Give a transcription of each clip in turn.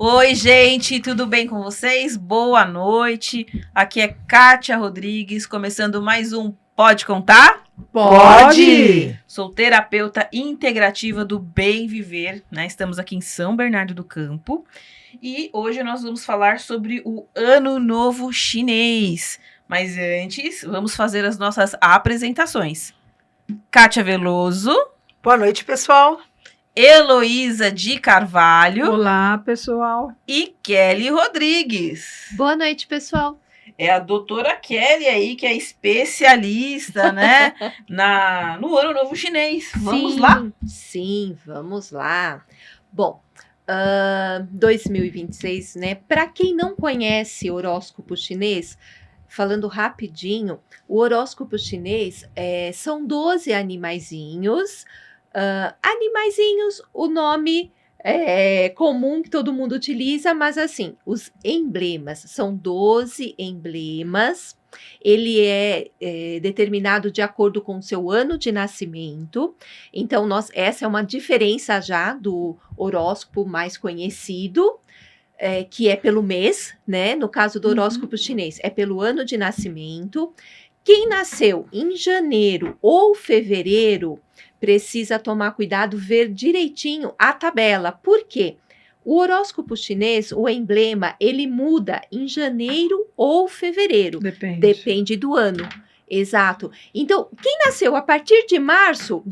Oi, gente, tudo bem com vocês? Boa noite. Aqui é Kátia Rodrigues, começando mais um Pode Contar? Pode! Sou terapeuta integrativa do Bem Viver, né? Estamos aqui em São Bernardo do Campo e hoje nós vamos falar sobre o Ano Novo Chinês. Mas antes, vamos fazer as nossas apresentações. Kátia Veloso. Boa noite, pessoal. Heloísa de Carvalho. Olá, pessoal. E Kelly Rodrigues. Boa noite, pessoal. É a doutora Kelly aí, que é especialista, né, no Ano Novo Chinês. Vamos lá? Sim, vamos lá. Bom, 2026, né? Para quem não conhece horóscopo chinês, falando rapidinho, o horóscopo chinês são 12 animaizinhos. Animaizinhos, o nome comum que todo mundo utiliza, mas assim, os emblemas, são 12 emblemas, ele é determinado de acordo com o seu ano de nascimento, então essa é uma diferença já do horóscopo mais conhecido, que é pelo mês, né? No caso do horóscopo chinês, é pelo ano de nascimento. Quem nasceu em janeiro ou fevereiro precisa tomar cuidado, ver direitinho a tabela. Por quê? O horóscopo chinês, o emblema, ele muda em janeiro ou fevereiro. Depende do ano. Exato. Então, quem nasceu a partir de março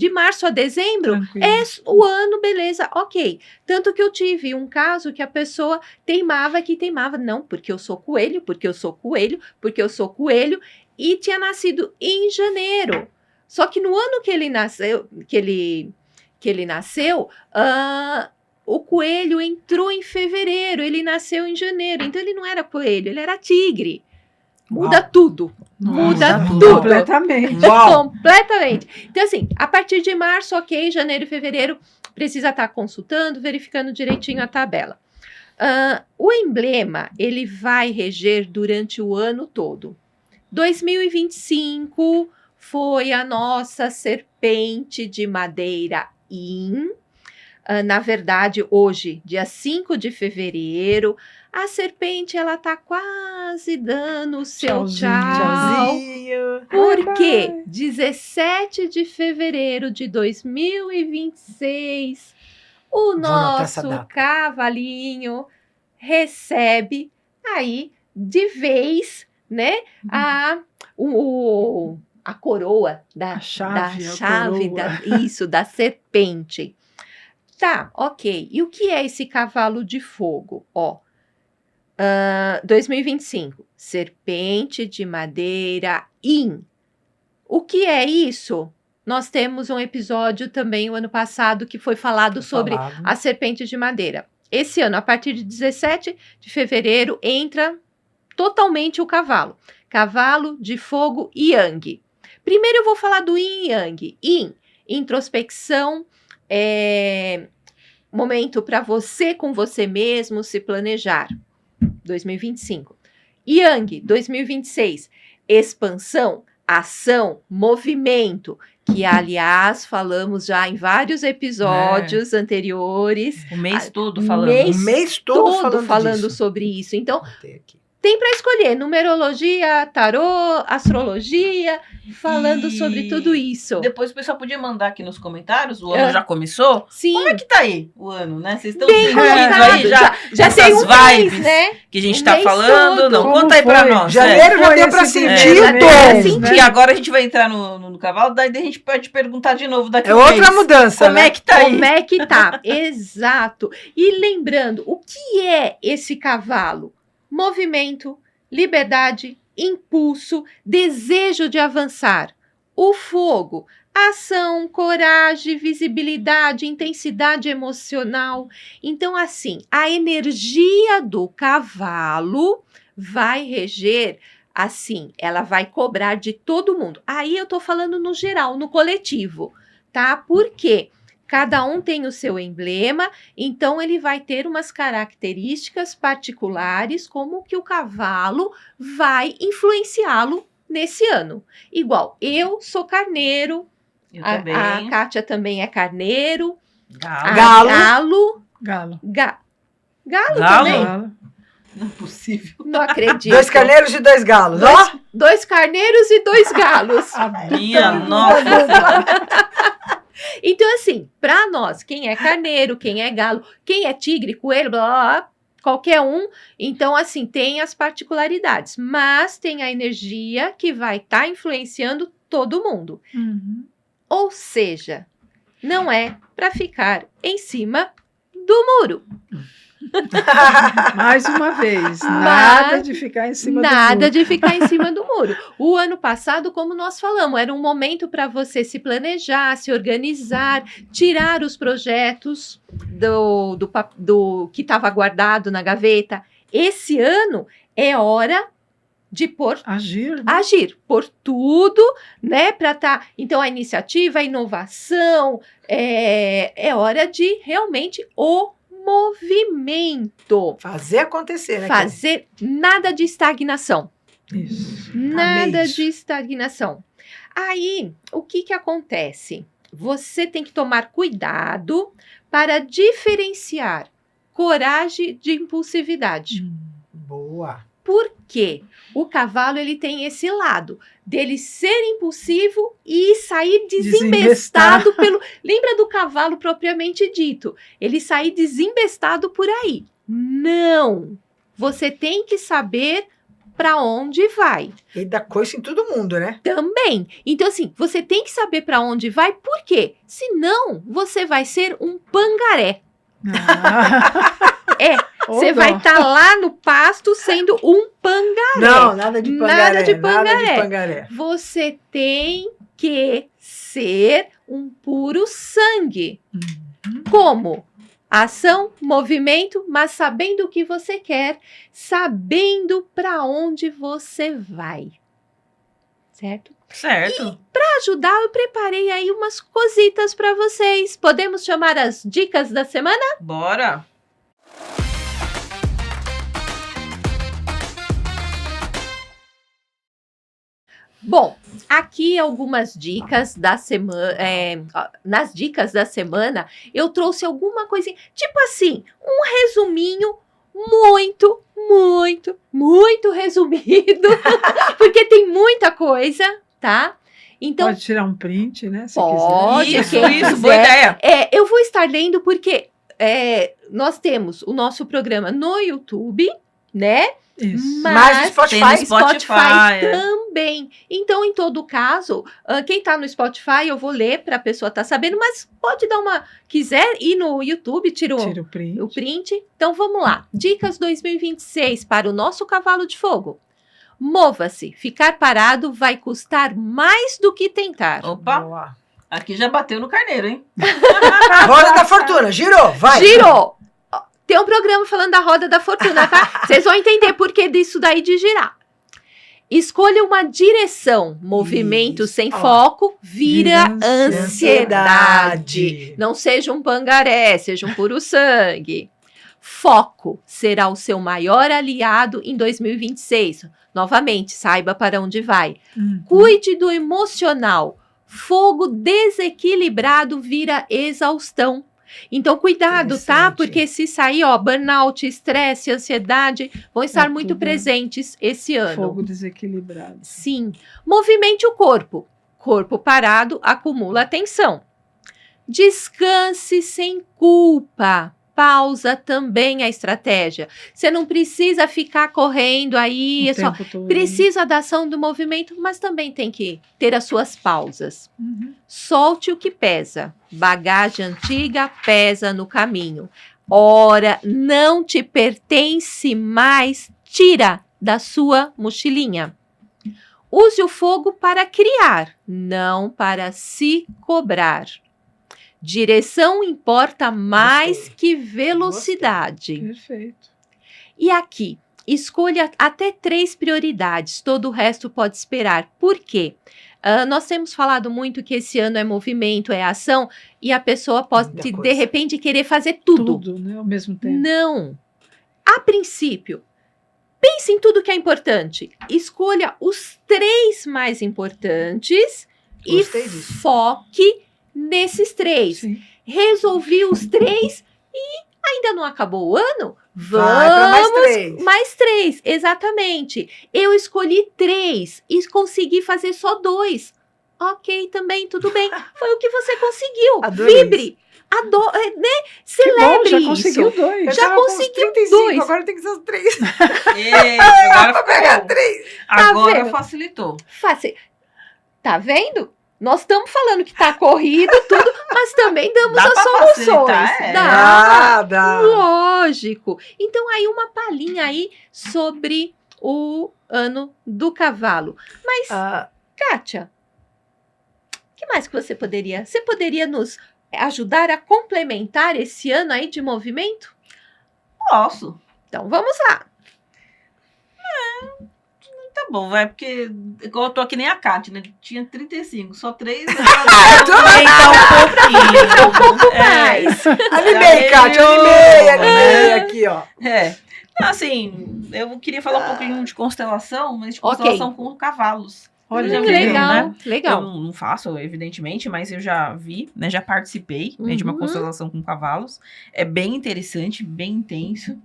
a dezembro, é o ano, beleza, ok. Tanto que eu tive um caso que a pessoa teimava, não, porque eu sou coelho, e tinha nascido em janeiro. Só que no ano que ele nasceu, o coelho entrou em fevereiro, ele nasceu em janeiro, então ele não era coelho, ele era tigre. Muda tudo. Muda tudo. Completamente. Completamente. Então, assim, a partir de março, ok, janeiro e fevereiro, precisa estar consultando, verificando direitinho a tabela. O emblema, ele vai reger durante o ano todo. 2025 foi a nossa serpente de madeira Yin. Na verdade, hoje, dia 5 de fevereiro, a serpente, ela tá quase dando o seu tchau. Por quê? 17 de fevereiro de 2026, o nosso cavalinho recebe aí, de vez, né, a coroa da chave da serpente. Tá, ok. E o que é esse cavalo de fogo? 2025, serpente de madeira Yin. O que é isso? Nós temos um episódio também, o ano passado, que foi falado sobre a serpente de madeira. Esse ano, a partir de 17 de fevereiro, entra totalmente o cavalo. Cavalo de fogo Yang. Primeiro eu vou falar do Yin e Yang. Yin, introspecção, momento para você com você mesmo se planejar. 2025. Yang, 2026. Expansão, ação, movimento. Que, aliás, falamos já em vários episódios anteriores. O mês todo falando. O mês todo falando sobre isso. Então, tem para escolher numerologia, tarô, astrologia, falando sobre tudo isso. Depois o pessoal podia mandar aqui nos comentários, o ano já começou? Sim. Como é que tá aí o ano, né? Vocês estão sentindo aí já tem essas vibes, né? Que a gente tá falando? Não, como conta aí pra nós. Janeiro já deu pra sentir o tom. E agora a gente vai entrar no cavalo, daí a gente pode perguntar de novo daqui a outra mudança, Como é que tá aí? Como é que tá? Exato. E lembrando, o que é esse cavalo? Movimento, liberdade, impulso, desejo de avançar. O fogo, ação, coragem, visibilidade, intensidade emocional. Então, assim, a energia do cavalo vai reger, assim, ela vai cobrar de todo mundo. Aí eu tô falando no geral, no coletivo, tá? Por quê? Cada um tem o seu emblema, então ele vai ter umas características particulares, como que o cavalo vai influenciá-lo nesse ano. Igual, eu sou carneiro, a Kátia também é carneiro, Galo. Galo. Galo Galo? também? Galo. Não é possível. Não acredito. 2 carneiros e 2 galos, ó. Dois carneiros e 2 galos. Minha nossa. Então, assim, para nós, quem é carneiro, quem é galo, quem é tigre, coelho, blá, blá, blá, qualquer um, então, assim, tem as particularidades, mas tem a energia que vai estar influenciando todo mundo. Uhum. Ou seja, não é para ficar em cima do muro. Mais uma vez, nada de ficar em cima do Nada muro. de ficar em cima do muro. O ano passado, como nós falamos, era um momento para você se planejar, se organizar, tirar os projetos do que estava guardado na gaveta. Esse ano é hora de Agir, né? agir, por tudo, né, para tá. Então a iniciativa, a inovação, é hora de realmente o movimento. Fazer acontecer, né? Fazer nada de estagnação. Isso. Nada isso. de estagnação. Aí, o que que acontece? Você tem que tomar cuidado para diferenciar coragem de impulsividade. Boa. Por quê? O cavalo ele tem esse lado dele ser impulsivo e sair desembestado pelo. Lembra do cavalo propriamente dito? Ele sair desembestado por aí. Não! Você tem que saber para onde vai. E dá coice em todo mundo, né? Também. Então, assim, você tem que saber para onde vai, por quê? Senão, você vai ser um pangaré. Você vai estar lá no pasto sendo um pangaré. Não, nada de pangaré. Nada de Nada de pangaré. pangaré. Você tem que ser um puro sangue. Como? Ação, movimento, mas sabendo o que você quer, sabendo para onde você vai. Certo? Certo. Para ajudar, eu preparei aí umas cositas para vocês. Podemos chamar as dicas da semana? Bora. Bom, aqui algumas dicas da semana. Nas dicas da semana, eu trouxe alguma coisinha, tipo assim, um resuminho muito resumido, porque tem muita coisa, tá? Então, Pode tirar um print, né? Se Pode, quiser. quem Isso, boa quiser. ideia. eu vou estar lendo porque nós temos o nosso programa no YouTube, né? Isso. Mas o Spotify, tem no Spotify, também. Então, em todo caso, quem tá no Spotify, eu vou ler para a pessoa estar sabendo, mas pode dar uma... Quiser ir no YouTube, tira Tira o print. o print. Então, vamos lá. Dicas 2026 para o nosso cavalo de fogo. Mova-se. Ficar parado vai custar mais do que tentar. Opa, Boa. aqui já bateu no carneiro, hein? Roda da fortuna, girou, vai. Girou! Tem um programa falando da roda da fortuna, tá? Vocês vão entender por que disso daí de girar. Escolha uma direção. Movimento Isso. sem Ó. foco vira Vira ansiedade. Não seja um pangaré, seja um puro sangue. Foco será o seu maior aliado em 2026. Novamente, saiba para onde vai. Cuide do emocional. Fogo desequilibrado vira exaustão. Então, cuidado, tá? Interessante. Porque se sair, burnout, estresse, ansiedade, vão estar muito tudo presentes esse ano. Fogo desequilibrado. Sim. Movimente o corpo. Corpo parado acumula tensão. Descanse sem culpa. Pausa também a estratégia. Você não precisa ficar correndo aí, O tempo todo. precisa da ação do movimento, mas também tem que ter as suas pausas. Uhum. Solte o que pesa. Bagagem antiga pesa no caminho. Ora, não te pertence mais, tira da sua mochilinha. Use o fogo para criar, não para se cobrar. Direção importa mais Gostei. que velocidade. Perfeito. E aqui, escolha até 3 prioridades, todo o resto pode esperar. Por quê? Nós temos falado muito que esse ano é movimento, é ação, e a pessoa pode, Muita de coisa. repente, querer fazer tudo. Tudo, né? Ao mesmo tempo. Não. A princípio, pense em tudo que é importante. Escolha os 3 mais importantes Gostei e disso. foque nesses 3. Sim. Resolvi os 3 e ainda não acabou o ano? Vai pra mais 3. Mais 3, exatamente. Eu escolhi 3 e consegui fazer só 2. Ok, também, tudo bem. Foi o que você conseguiu. Adorei Vibre. Né? Que bom, Celebre já isso. conseguiu 2. Eu Já tava com uns consegui 35, 2. agora tem que ser os 3. Agora ficou bom. 3. Agora vendo? facilitou. Fácil. Tá vendo? Nós estamos falando que tá corrido tudo, mas também damos Dá as pra soluções. facilitar, é. Dá. Lógico. Então, aí uma palhinha aí sobre o ano do cavalo. Mas, Kátia, o que mais que você poderia? Você poderia nos ajudar a complementar esse ano aí de movimento? Posso. Então, vamos lá. Tá bom, vai, porque igual eu tô aqui nem a Kátia, né? Tinha 35, só 3. Um pouco É. mais. Animei, Kátia, animei aqui, ó. É. Assim, eu queria falar um pouquinho de constelação, mas de Ok. constelação com cavalos. Olha, Já que viu, legal. né? Legal, legal. Eu não faço, evidentemente, mas eu já vi, né? Já participei né, de uma Uhum. constelação com cavalos. É bem interessante, bem intenso,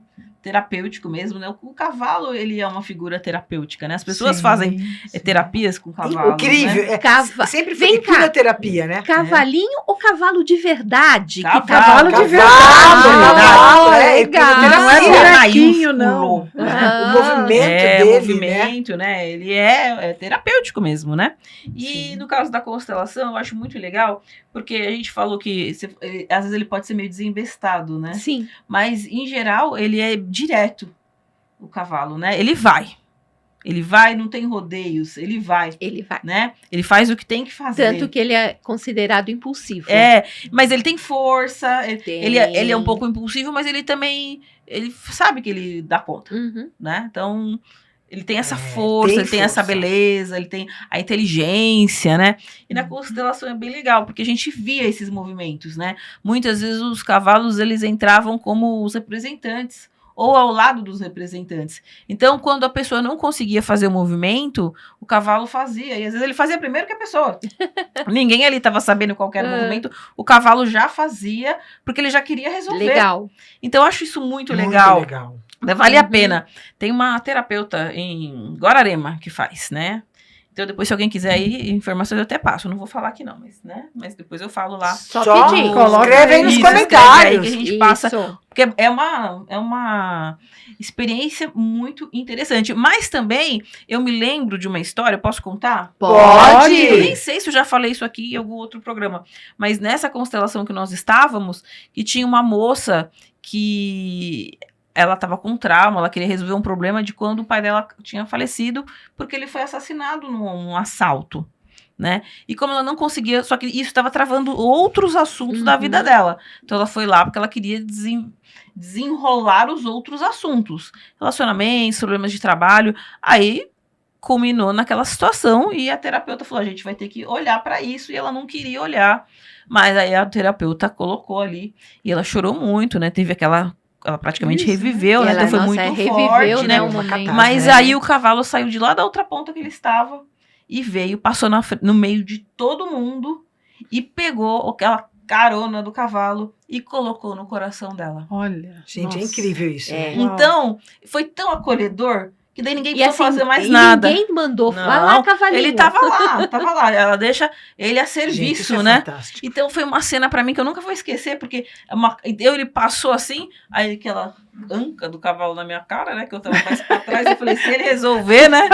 terapêutico mesmo, né? O cavalo, ele é uma figura terapêutica, né? As pessoas Sim, fazem sim. terapias com cavalos, Incrível. né? Sempre Vem foi cá. hipnoterapia, né? Cavalinho ou cavalo de verdade? Cavalo de Cavalo, legal. Não é hipnoterapia. bonequinho, não. O movimento É, dele, movimento, né? Ele é terapêutico mesmo, né? E Sim. no caso da constelação, eu acho muito legal, porque a gente falou que às vezes ele pode ser meio desembestado, né? Sim. Mas, em geral, ele é direto, o cavalo, né? Ele vai, não tem rodeios, ele vai, Ele vai. né? Ele faz o que tem que fazer. Tanto que ele é considerado impulsivo. Mas ele tem força, Tem. ele é um pouco impulsivo, mas ele também, ele sabe que ele dá conta, Uhum. né? Então, ele tem essa É, força, tem ele tem essa força. beleza, ele tem a inteligência, né? E na constelação é bem legal, porque a gente via esses movimentos, né? Muitas vezes os cavalos, eles entravam como os representantes, ou ao lado dos representantes. Então, quando a pessoa não conseguia fazer o movimento, o cavalo fazia. E às vezes ele fazia primeiro que a pessoa. Ninguém ali estava sabendo qual que era o movimento. O cavalo já fazia, porque ele já queria resolver. Legal. Então, eu acho isso muito Muito legal. legal. Vale a Uhum. pena. Tem uma terapeuta em Guararema que faz, né? Então, depois, se alguém quiser aí, informações eu até passo. Eu não vou falar aqui não, mas, né? Mas depois eu falo lá. Só Só pedir. coloca escreve aí nos Isso, escreve comentários. aí que a gente passa. Isso. Porque é uma experiência muito interessante. Mas também, eu me lembro de uma história, posso contar? Pode. Eu nem sei se eu já falei isso aqui em algum outro programa, mas nessa constelação que nós estávamos, que tinha uma moça que ela estava com trauma, ela queria resolver um problema de quando o pai dela tinha falecido, porque ele foi assassinado num assalto, né? E como ela não conseguia, só que isso estava travando outros assuntos da vida dela. Então ela foi lá porque ela queria desenrolar os outros assuntos. Relacionamentos, problemas de trabalho. Aí culminou naquela situação e a terapeuta falou, a gente vai ter que olhar para isso, e ela não queria olhar. Mas aí a terapeuta colocou ali e ela chorou muito, né? Teve aquela... Ela praticamente Isso, reviveu, E né? ela, Então foi nossa, muito reviveu, forte, né? um Uma momento. catarse. Mas né? aí o cavalo saiu de lá da outra ponta que ele estava e veio, passou no meio de todo mundo e pegou aquela carona do cavalo e colocou no coração dela. Olha. Gente, é nossa. incrível isso. É. né? Uau. Então, foi tão acolhedor que daí ninguém E precisou assim, fazer mais e nada. ninguém mandou. Não, Vai lá, cavalinho. Ele tava lá. Ela deixa ele a Gente, serviço, isso é né? fantástico. Então foi uma cena pra mim que eu nunca vou esquecer, porque ele passou assim, aí aquela anca do cavalo na minha cara, né? Que eu tava mais pra trás, eu falei, se ele resolver, né?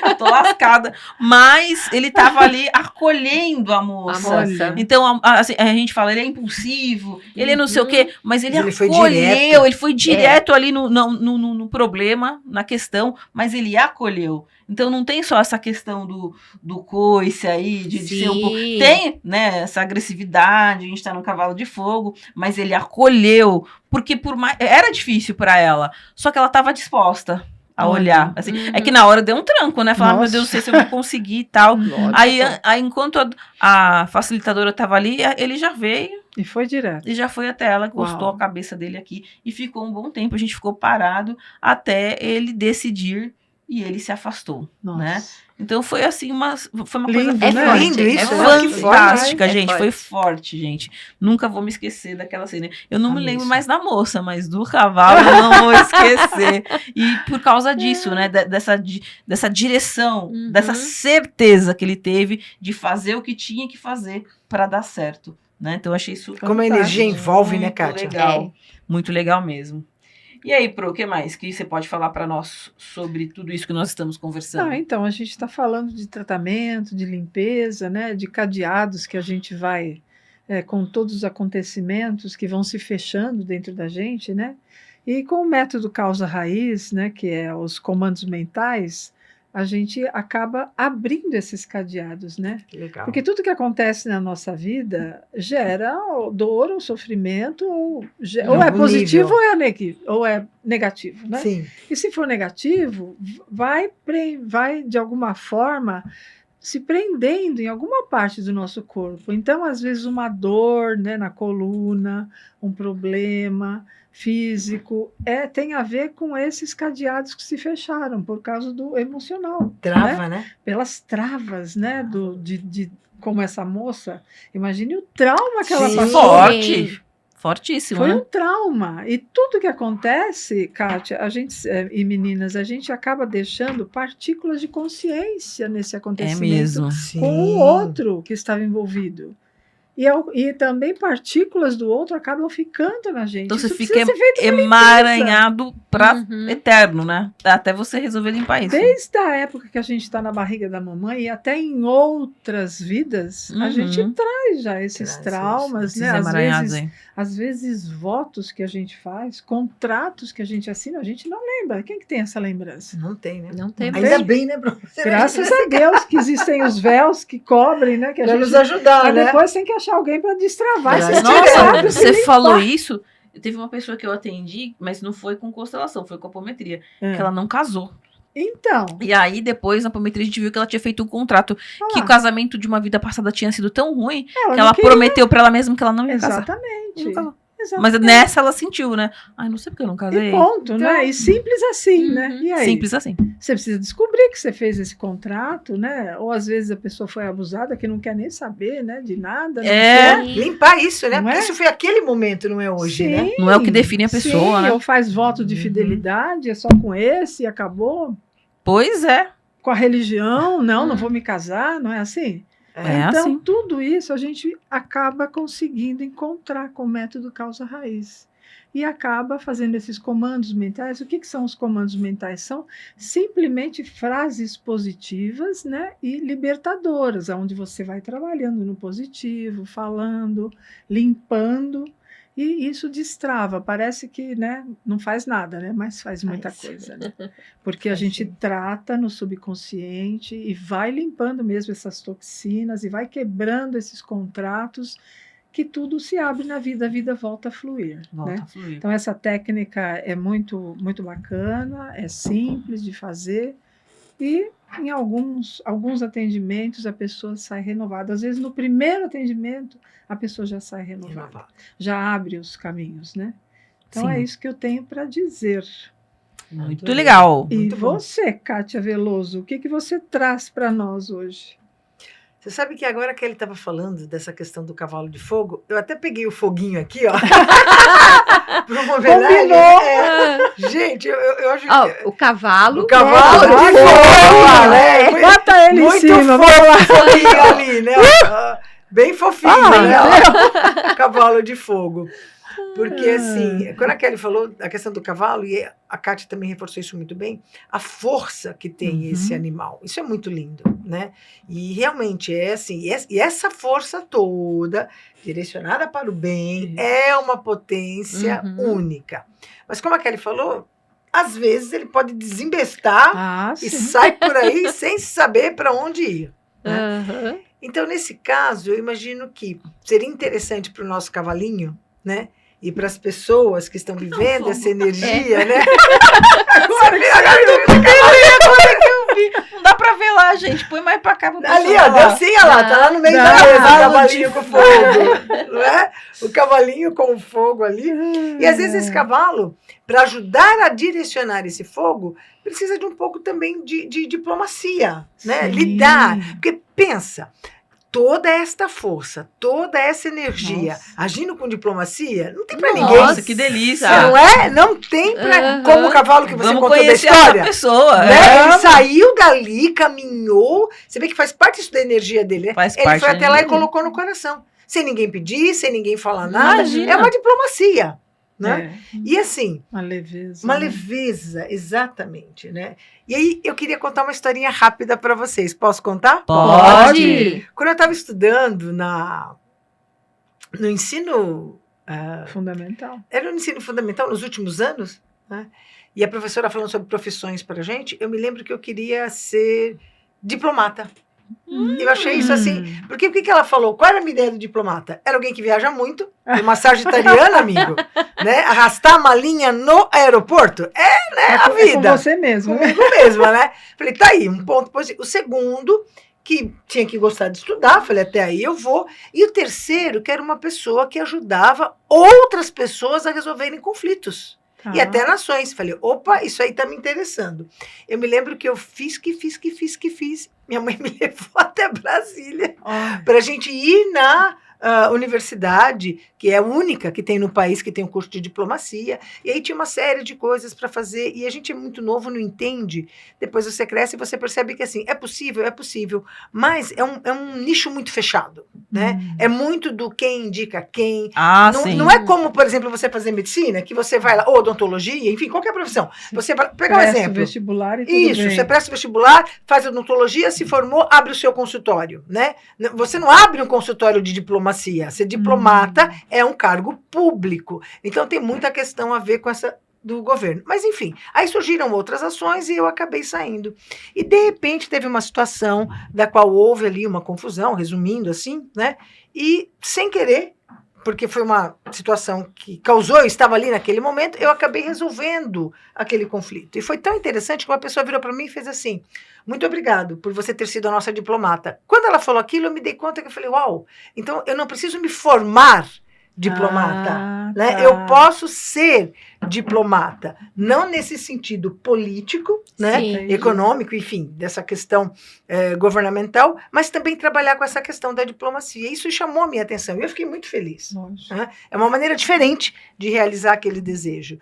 Eu tô lascada. Mas ele tava ali acolhendo a A moça. moça. Então, assim, a gente fala, ele é impulsivo, ele é não sei o quê, mas ele Mas ele foi acolheu, direto. ele foi direto ali no problema, na questão, mas ele acolheu. Então não tem só essa questão do coice aí, de ser um pouco. Sim. Tem, né, essa agressividade, a gente tá no cavalo de fogo, mas ele acolheu, porque por mais. Era difícil pra ela, só que ela tava disposta a Olha. olhar. Assim, Uhum. É que na hora deu um tranco, né? Falar, meu Nossa. Deus, não sei se eu vou conseguir e tal. Lógico. Aí enquanto a facilitadora tava ali, ele já veio E foi direto. e já foi até ela, encostou Uau. a cabeça dele aqui e ficou um bom tempo. A gente ficou parado até ele decidir e ele se afastou, Nossa. né? Então foi assim foi uma Lindo, coisa né? forte, Lindo isso, é né? Que fantástica, forte. gente. É Foi forte. forte, gente. Nunca vou me esquecer daquela cena. Eu não me Amei lembro isso. mais da moça, mas do cavalo eu não vou esquecer. E por causa disso, né? Dessa direção, Uhum. dessa certeza que ele teve de fazer o que tinha que fazer para dar certo, né? Então eu achei isso Como a energia envolve, né, muito Kátia? legal. Muito legal mesmo. E aí, Pro, o que mais que você pode falar para nós sobre tudo isso que nós estamos conversando? Então, a gente está falando de tratamento, de limpeza, né, de cadeados que a gente vai, com todos os acontecimentos que vão se fechando dentro da gente, né? E com o método causa-raiz, né, que é os comandos mentais, a gente acaba abrindo esses cadeados, né? Legal. Porque tudo que acontece na nossa vida gera dor ou sofrimento, ou é algum positivo nível. ou é negativo, né? Sim. E se for negativo, vai de alguma forma se prendendo em alguma parte do nosso corpo. Então, às vezes, uma dor, né, na coluna, um problema físico, tem a ver com esses cadeados que se fecharam por causa do emocional. Trava, né? Pelas travas, né? Como essa moça. Imagine o trauma que ela Sim. passou. Forte. Fortíssimo, Foi né? um trauma. E tudo que acontece, Kátia, e meninas, a gente acaba deixando partículas de consciência nesse É acontecimento mesmo. Sim. com o outro que estava envolvido. E também partículas do outro acabam ficando na gente. Então você Isso fica precisa ser feito uma emaranhado para Uhum. eterno, né? Até você resolver limpar isso. Desde a época que a gente está na barriga da mamãe e até em outras vidas, a Uhum. gente traz já esses Traz traumas, Esses né? emaranhados aí. Às vezes votos que a gente faz, contratos que a gente assina, a gente não lembra. Quem que tem essa lembrança? Não tem, né? Não tem Não Ainda tem. bem, né, Bruno? Graças a Deus que existem os véus que cobrem, né? Que a Pra gente nos ajudar, Mas né? depois tem que achar alguém para destravar Pra esses tirar. tirados. Nossa, você falou isso. Teve uma pessoa que eu atendi, mas não foi com constelação, foi com apometria. É. Que ela não casou. Então, E aí, depois, na apometria, a gente viu que ela tinha feito um contrato. olha Que lá, o casamento de uma vida passada tinha sido tão ruim que não ela queria. prometeu pra ela mesma que ela não ia casar. Exatamente. Não casou. Exatamente. Mas nessa ela sentiu, né? Ai, não sei porque eu não casei. E ponto, Então, né? E simples assim, Uhum. né? E aí? Simples assim. Você precisa descobrir que você fez esse contrato, né? Ou às vezes a pessoa foi abusada que não quer nem saber, né? De nada. não É. quer. Limpar isso, né? Não Porque é? isso foi aquele momento, não é hoje, né? Sim, Não é o que define a pessoa, sim, né? Ou faz voto de Uhum. fidelidade, é só com esse e acabou. Pois é. Com a religião, não vou me casar, não é assim? É Então, assim. tudo isso a gente acaba conseguindo encontrar com o método causa-raiz. E acaba fazendo esses comandos mentais. O que são os comandos mentais? São simplesmente frases positivas, né, e libertadoras, onde você vai trabalhando no positivo, falando, limpando, e isso destrava. Parece que, né, não faz nada, né, mas faz muita Faz. coisa. Né? Porque a Faz gente sim. trata no subconsciente e vai limpando mesmo essas toxinas e vai quebrando esses contratos, que tudo se abre na vida, a vida volta a fluir. Volta Né? a fluir. Então, essa técnica é muito, muito bacana, é simples de fazer e em alguns atendimentos a pessoa sai renovada. Às vezes, no primeiro atendimento, a pessoa já sai renovada, já abre os caminhos, né? Então, Sim. é isso que eu tenho para dizer. Muito legal. E Muito bom. você, Kátia Veloso, o que você traz para nós hoje? Você sabe que agora que ele estava falando dessa questão do cavalo de fogo, eu até peguei o foguinho aqui, ó. Para uma homenagem. Gente, eu acho que... O cavalo. O cavalo de Ai, fogo, né? Bota ele em Muito cima, vamos lá. fofinho ali, né? Bem fofinho, né? O cavalo de fogo. Porque, assim, quando a Kelly falou a questão do cavalo, e a Kátia também reforçou isso muito bem, a força que tem esse animal. Isso é muito lindo, né? E realmente é assim, e essa força toda, direcionada para o bem, é uma potência única. Mas como a Kelly falou, às vezes ele pode desembestar e sim. sai por aí sem saber para onde ir. Né? Aham. Então, nesse caso, eu imagino que seria interessante para o nosso cavalinho, né? E para as pessoas que estão vivendo essa energia, né? Agora que vi. Não dá pra ver lá, gente. Põe mais pra cá pra pessoa Ali, ó, lá. deu sim, olha lá, tá lá no meio da Não, mesa, o cavalo cavalinho de com fogo, não é? O cavalinho com o fogo ali. E às vezes esse cavalo, para ajudar a direcionar esse fogo, precisa de um pouco também de diplomacia, né? Sim. Lidar. Porque pensa, toda esta força, toda essa energia, Nossa. agindo com diplomacia, não tem para Nossa, ninguém. Nossa, que delícia. Não é? Não tem pra... Aham. Como o cavalo que você Vamos contou da conhecer a história. pessoa. Né? Ele saiu dali, caminhou. Você vê que faz parte isso da energia dele, né? Faz Ele parte foi da até lá e energia. colocou no coração. Sem ninguém pedir, sem ninguém falar nada. Imagina. É uma diplomacia. Né? É, E assim, uma leveza. uma né? leveza, exatamente. Né? E aí eu queria contar uma historinha rápida para vocês. Posso contar? Pode. Quando eu estava estudando no ensino. Fundamental. Era no ensino fundamental nos últimos anos, né? E a professora falando sobre profissões para a gente, eu me lembro que eu queria ser diplomata. Eu achei isso assim, porque o que ela falou? Qual era a minha ideia do diplomata? Era alguém que viaja muito, uma sagitariana, amigo, né? Arrastar a malinha no aeroporto, né? A Com vida. você mesmo. Comigo mesma, né? Falei, tá aí, um ponto positivo. O segundo, que tinha que gostar de estudar, falei, até aí eu vou. E o terceiro, que era uma pessoa que ajudava outras pessoas a resolverem conflitos. Tá. E até nações. Falei, opa, isso aí tá me interessando. Eu me lembro que eu fiz. Minha mãe me levou até Brasília Ó, para a gente ir na universidade, que é a única que tem no país que tem um curso de diplomacia. E aí tinha uma série de coisas para fazer. E a gente é muito novo, não entende. Depois você cresce e você percebe que assim, é possível. Mas é um nicho muito fechado. Né? É muito do quem indica quem. Ah, Não, sim. não é como, por exemplo, você fazer medicina, que você vai lá, ou odontologia, enfim, qualquer profissão. Você vai pegar um presta o exemplo. vestibular e tudo Isso, bem. você presta o vestibular, faz odontologia, se formou, abre o seu consultório, né? Você não abre um consultório de diplomacia. Ser diplomata é um cargo público. Então tem muita questão a ver com essa do governo. Mas enfim, aí surgiram outras ações e eu acabei saindo. E de repente teve uma situação da qual houve ali uma confusão, resumindo assim, né? E sem querer, porque foi uma situação que causou, eu estava ali naquele momento, eu acabei resolvendo aquele conflito. E foi tão interessante que uma pessoa virou para mim e fez assim, muito obrigado por você ter sido a nossa diplomata. Quando ela falou aquilo, eu me dei conta que eu falei, uau, então eu não preciso me formar diplomata, né? tá. Eu posso ser diplomata, não nesse sentido político, né? Sim. Econômico, enfim, dessa questão governamental, mas também trabalhar com essa questão da diplomacia. Isso chamou a minha atenção e eu fiquei muito feliz. Lógico. Né? É uma maneira diferente de realizar aquele desejo.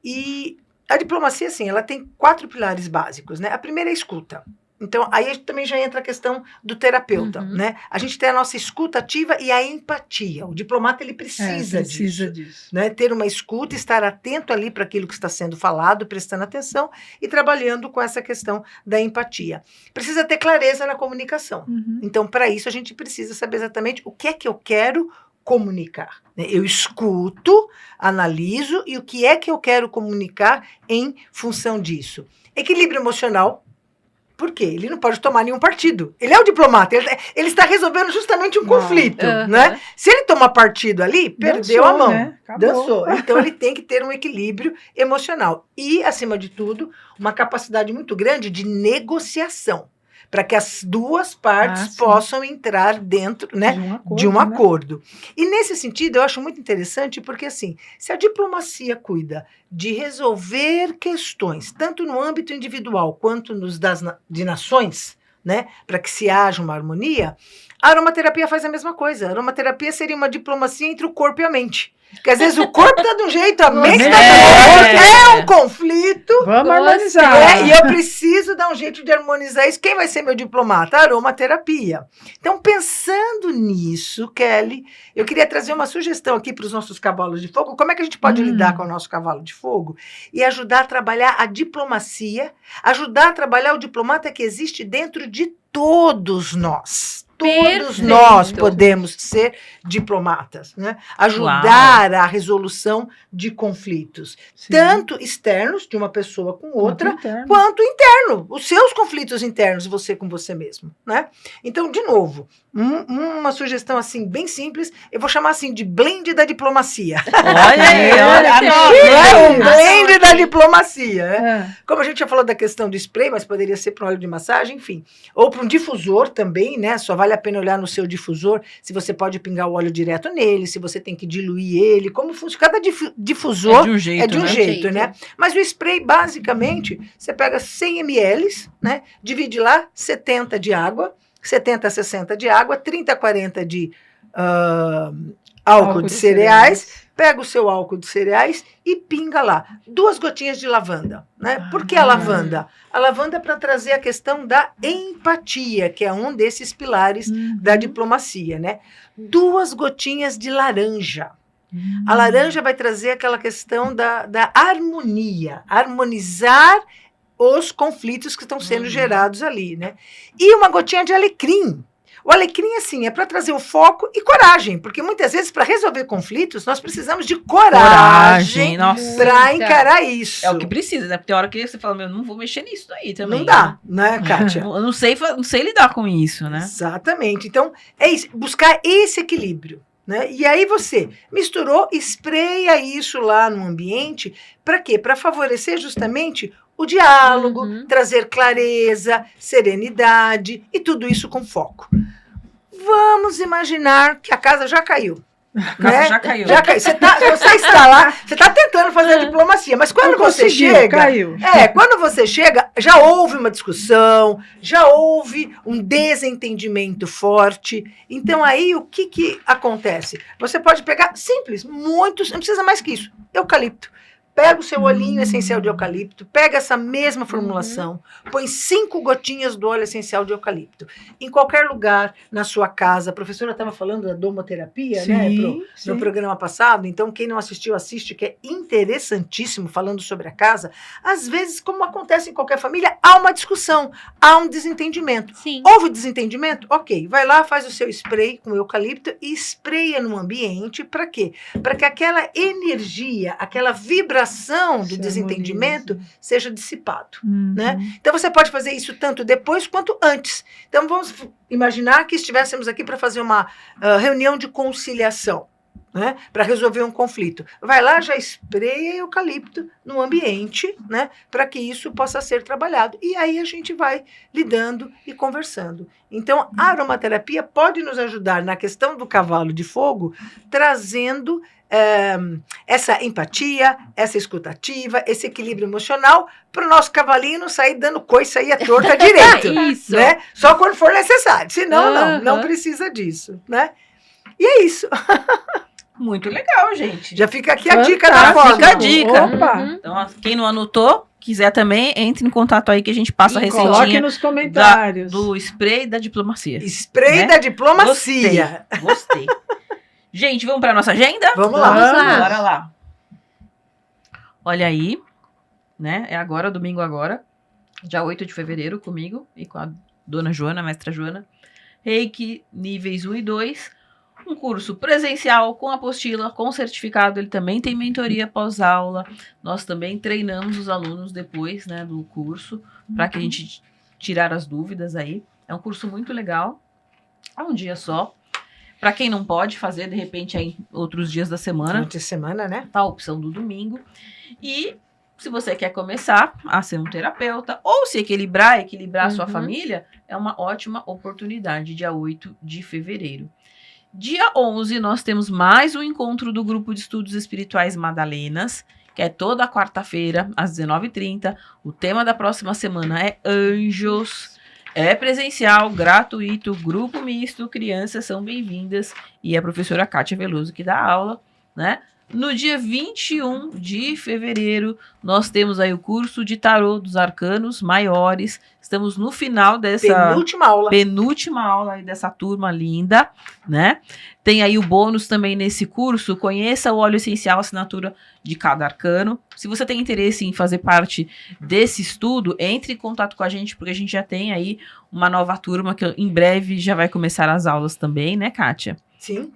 E a diplomacia, assim, ela tem 4 pilares básicos, né? A primeira é a escuta. Então, aí também já entra a questão do terapeuta, né? A gente tem a nossa escuta ativa e a empatia. O diplomata, ele precisa disso. Né? Ter uma escuta, estar atento ali para aquilo que está sendo falado, prestando atenção e trabalhando com essa questão da empatia. Precisa ter clareza na comunicação. Uhum. Então, para isso, a gente precisa saber exatamente o que é que eu quero comunicar. Né? Eu escuto, analiso e o que é que eu quero comunicar em função disso. Equilíbrio emocional. Por quê? Ele não pode tomar nenhum partido. Ele é o diplomata, ele está resolvendo justamente um conflito. Né? Se ele tomar partido ali, perdeu Dançou, a mão. né? Dançou. Então ele tem que ter um equilíbrio emocional. E, acima de tudo, uma capacidade muito grande de negociação. Para que as duas partes possam entrar dentro, né, de um acordo. E nesse sentido, eu acho muito interessante, porque assim, se a diplomacia cuida de resolver questões, tanto no âmbito individual quanto nos de nações, né, para que se haja uma harmonia, a aromaterapia faz a mesma coisa. A aromaterapia seria uma diplomacia entre o corpo e a mente. Porque às vezes o corpo está de um jeito, a mente está do outro, é um conflito. Vamos harmonizar. E eu preciso dar um jeito de harmonizar isso. Quem vai ser meu diplomata? A aromaterapia. Então, pensando nisso, Kelly, eu queria trazer uma sugestão aqui para os nossos cavalos de fogo. Como é que a gente pode lidar com o nosso cavalo de fogo e ajudar a trabalhar a diplomacia, ajudar a trabalhar o diplomata que existe dentro de todos nós. todos Perfeito. nós podemos ser diplomatas, né? Ajudar a resolução de conflitos, Sim. tanto externos, de uma pessoa com outra, Quanto interno. quanto interno, os seus conflitos internos, você com você mesmo, né? Então, de novo, uma sugestão assim, bem simples, eu vou chamar assim de blend da diplomacia. Olha aí, olha. Que Anota, chique. É um hein? blend da diplomacia, né? É. Como a gente já falou da questão do spray, mas poderia ser para um óleo de massagem, enfim. Ou para um difusor também, né? Só vale a pena olhar no seu difusor se você pode pingar o óleo direto nele, se você tem que diluir ele, como funciona. Cada difusor É de um jeito, é de um né? jeito, né? Mas o spray, basicamente, você pega 100 ml, né? Divide lá 70 de água, 70 a 60 de água, 30 a 40 de álcool de cereais. Pega o seu álcool de cereais e pinga lá. 2 gotinhas de lavanda, né? Por que a lavanda? A lavanda é para trazer a questão da empatia, que é um desses pilares da diplomacia, né? 2 gotinhas de laranja. A laranja vai trazer aquela questão da harmonia, harmonizar os conflitos que estão sendo gerados ali, né? E 1 gotinha de alecrim. O alecrim, assim, é para trazer o foco e coragem, porque muitas vezes, para resolver conflitos, nós precisamos de coragem Nossa. para encarar isso. É o que precisa, né? Porque tem hora que você fala, meu, não vou mexer nisso aí também. Não dá, né, Kátia? Eu não sei lidar com isso, né? Exatamente. Então, é isso, buscar esse equilíbrio, né? E aí você misturou, espreia isso lá no ambiente, para quê? Para favorecer justamente o diálogo, trazer clareza, serenidade e tudo isso com foco. Vamos imaginar que a casa já caiu. A casa já caiu. Já caiu. Você está lá, você está tentando fazer a diplomacia, mas quando Não você conseguiu, chega. caiu. Quando você chega, já houve uma discussão, já houve um desentendimento forte. Então, aí, o que acontece? Você pode pegar, simples, muitos, não precisa mais que isso, eucalipto. Pega o seu olhinho essencial de eucalipto, pega essa mesma formulação, põe 5 gotinhas do óleo essencial de eucalipto. Em qualquer lugar, na sua casa, a professora estava falando da domoterapia, né, no programa passado, então quem não assistiu, assiste, que é interessantíssimo, falando sobre a casa. Às vezes, como acontece em qualquer família, há uma discussão, há um desentendimento. Sim. Houve desentendimento? Ok, vai lá, faz o seu spray com eucalipto e espreia no ambiente, para quê? Para que aquela energia, aquela vibração do desentendimento seja dissipado, né? Então você pode fazer isso tanto depois quanto antes. Então vamos imaginar que estivéssemos aqui para fazer uma reunião de conciliação, né? Para resolver um conflito. Vai lá, já espreia eucalipto no ambiente, né? Para que isso possa ser trabalhado. E aí a gente vai lidando e conversando. Então, a aromaterapia pode nos ajudar na questão do cavalo de fogo, trazendo essa empatia, essa escutativa, esse equilíbrio emocional, para o nosso cavalinho não sair dando coice aí à torta direito. Isso. Né? Só quando for necessário. Senão, não precisa disso. Né? E é isso. Muito legal, gente. Já fica aqui a dica da Fantástico. foto. Fica a dica. Opa! Então, quem não anotou, quiser também, entre em contato aí que a gente passa a Coloque receitinha nos comentários. do spray da diplomacia. Spray Né? da diplomacia. Gostei. Gente, vamos para nossa agenda? Vamos lá. Vamos lá. Bora lá. Olha aí, né? É agora, domingo agora, dia 8 de fevereiro, comigo e com a dona Joana, a mestra Joana. Reiki, níveis 1 e 2. Um curso presencial, com apostila, com certificado. Ele também tem mentoria pós-aula. Nós também treinamos os alunos depois, né, do curso, para que a gente tirar as dúvidas aí. É um curso muito legal. É um dia só. Para quem não pode fazer, de repente, aí, outros dias da semana. Durante a semana, né? Tá a opção do domingo. E se você quer começar a ser um terapeuta ou se equilibrar a sua família, é uma ótima oportunidade, dia 8 de fevereiro. Dia 11, nós temos mais um encontro do Grupo de Estudos Espirituais Madalenas, que é toda quarta-feira, às 19h30. O tema da próxima semana é Anjos. É presencial, gratuito, grupo misto, crianças são bem-vindas. E a professora Kátia Veloso que dá aula, né? No dia 21 de fevereiro, nós temos aí o curso de tarô dos arcanos maiores. Estamos no final dessa penúltima aula aí dessa turma linda, né? Tem aí o bônus também nesse curso, conheça o óleo essencial, assinatura de cada arcano. Se você tem interesse em fazer parte desse estudo, entre em contato com a gente, porque a gente já tem aí uma nova turma que em breve já vai começar as aulas também, né, Kátia? Sim.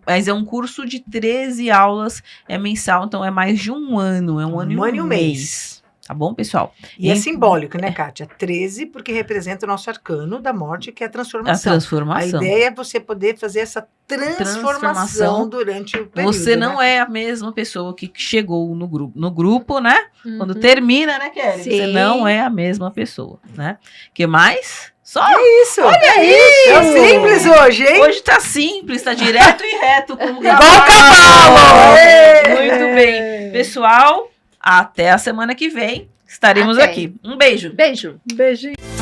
Mas é um curso de 13 aulas, é mensal, então é mais de um ano, é um ano e um mês. Tá bom, pessoal? E é simbólico, né, Kátia? 13, porque representa o nosso arcano da morte, que é a transformação. A transformação. A ideia é você poder fazer essa transformação durante o período. Você não é a mesma pessoa que chegou no grupo, né? Quando termina, né, Kelly? Sim. Você não é a mesma pessoa, né? Que mais? Só isso! Olha isso! É simples hoje, hein? Hoje tá simples, tá direto e reto como Igual o cavalo! Muito bem. Pessoal, até a semana que vem estaremos aqui. Um beijo. Beijo. Beijinho.